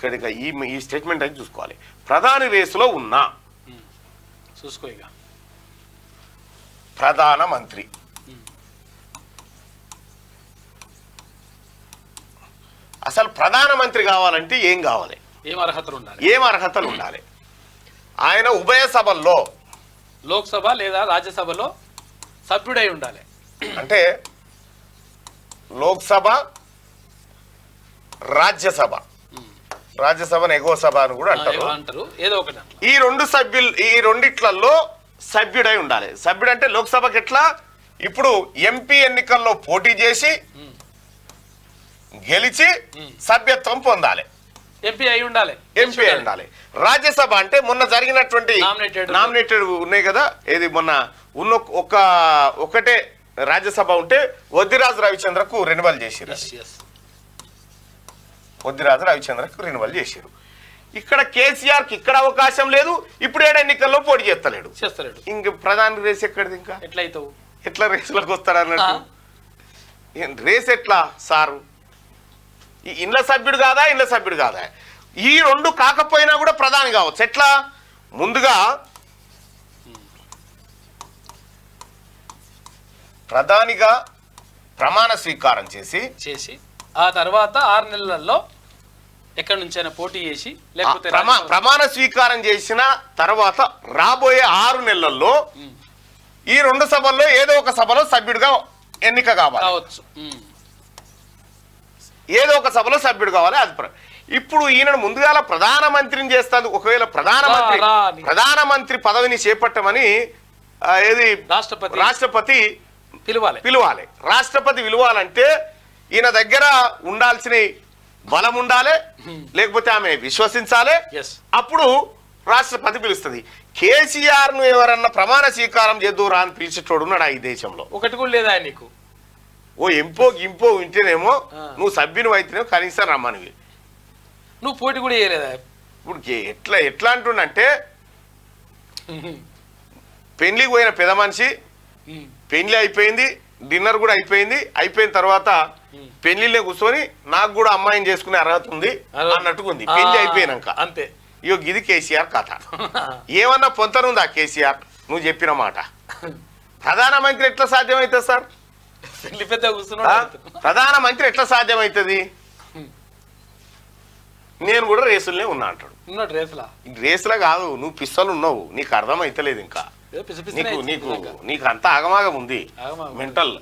ఇక్కడ ఈ స్టేట్మెంట్ అయితే చూసుకోవాలి. ప్రధాని రేసులో ఉన్నా చూసుకో ఇక ప్రధానమంత్రి అసలు ప్రధానమంత్రి కావాలంటే ఏం కావాలి, ఏం అర్హతలు ఉండాలి? ఆయన ఉభయ సభల్లో లోక్సభ లేదా రాజ్యసభలో సభ్యుడై ఉండాలి. అంటే లోక్సభ, రాజ్యసభను ఎగువ సభ అని కూడా అంటారు. ఏదో ఒకటి ఈ రెండిట్లలో సభ్యుడై ఉండాలి. సభ్యుడు అంటే లోక్సభకి ఎట్లా, ఇప్పుడు ఎంపీ ఎన్నికల్లో పోటీ చేసి గెలిచి సభ్యత్వం పొందాలి, ఎంపీ అయి ఉండాలి. రాజ్యసభ అంటే మొన్న జరిగినటువంటి నామినేటెడ్ ఉన్నాయి కదా, ఏది మొన్న ఉన్న ఒకటే రాజ్యసభ ఉంటే వద్దిరాజు రవిచంద్రకు రెన్యువల్ చేసిరు. ఇక్కడ కేసీఆర్కి ఇక్కడ అవకాశం లేదు, ఇప్పుడు ఏడు ఎన్నికల్లో పోటీ చేస్తలేడు. ఇంక ప్రధాని రేస్ ఎక్కడిది? ఇంకా ఎట్లా రేసులకు వస్తాడు అన్నట్టు రేస్ ఎట్లా సారు? ఇండ్ల సభ్యుడు కాదా? ఈ రెండు కాకపోయినా కూడా ప్రధాని కావచ్చు. ఎట్లా? ముందుగా ప్రధానిగా ప్రమాణ స్వీకారం చేసి ఆ తర్వాత 6 నెలల్లో ఎక్కడి నుంచైనా పోటీ చేసి లేకపోతే ప్రమాణ స్వీకారం చేసిన తర్వాత రాబోయే 6 నెలల్లో ఈ రెండు సభల్లో ఏదో ఒక సభలో సభ్యుడిగా ఎన్నిక కావచ్చు. అది ఇప్పుడు ఈయన ముందుగాల ప్రధానమంత్రిని చేస్తాడు. ఒకవేళ ప్రధానమంత్రి పదవిని చేపట్టమని ఏది రాష్ట్రపతి పిలవాలి. రాష్ట్రపతి పిలవాలంటే ఈయన దగ్గర ఉండాల్సిన బలం ఉండాలి, లేకపోతే ఆమె విశ్వసించాలి. అప్పుడు రాష్ట్రపతి పిలుస్తుంది. కేసీఆర్ ను ఎవరన్నా ప్రమాణ స్వీకారం చేద్దురా అని పిలిచేటోడు ఉన్నాడు ఈ దేశంలో? ఒకటి కూడా లేదా నీకు? ఓ ఇంపో వింటేనేమో నువ్వు సభ్యుని అయితేనేమో కనీసం రమ్మనివి, నువ్వు పోటీ కూడా చేయలేదా? ఇప్పుడు ఎట్లా అంటుండంటే పెళ్లికి పోయిన పెద్ద మనిషి, పెళ్లి అయిపోయింది, డిన్నర్ కూడా అయిపోయిన తర్వాత పెళ్లిలో కూర్చొని నాకు కూడా అమ్మాయిని చేసుకునే అర్హత ఉంది అన్నట్టుగా ఉంది. పెళ్లి అయిపోయినాక అంతే. ఇగో ఇది కేసీఆర్ కథ. ఏమన్నా పొంతనుందా కేసీఆర్ నువ్వు చెప్పిన మాట? ప్రధానమంత్రి ఎట్లా సాధ్యమవుతుంది సార్? ప్రధానమంత్రి ఎట్లా సాధ్యమవుతుంది? నేను కూడా రేసులనే ఉన్నా అంటాడు. రేసులా కాదు, నువ్వు పిస్తలు ఉన్నావు, నీకు అర్థం అయితలేదు. ఇంకా నీకు అంత ఆగమాగం ఉంది, మెంటల్.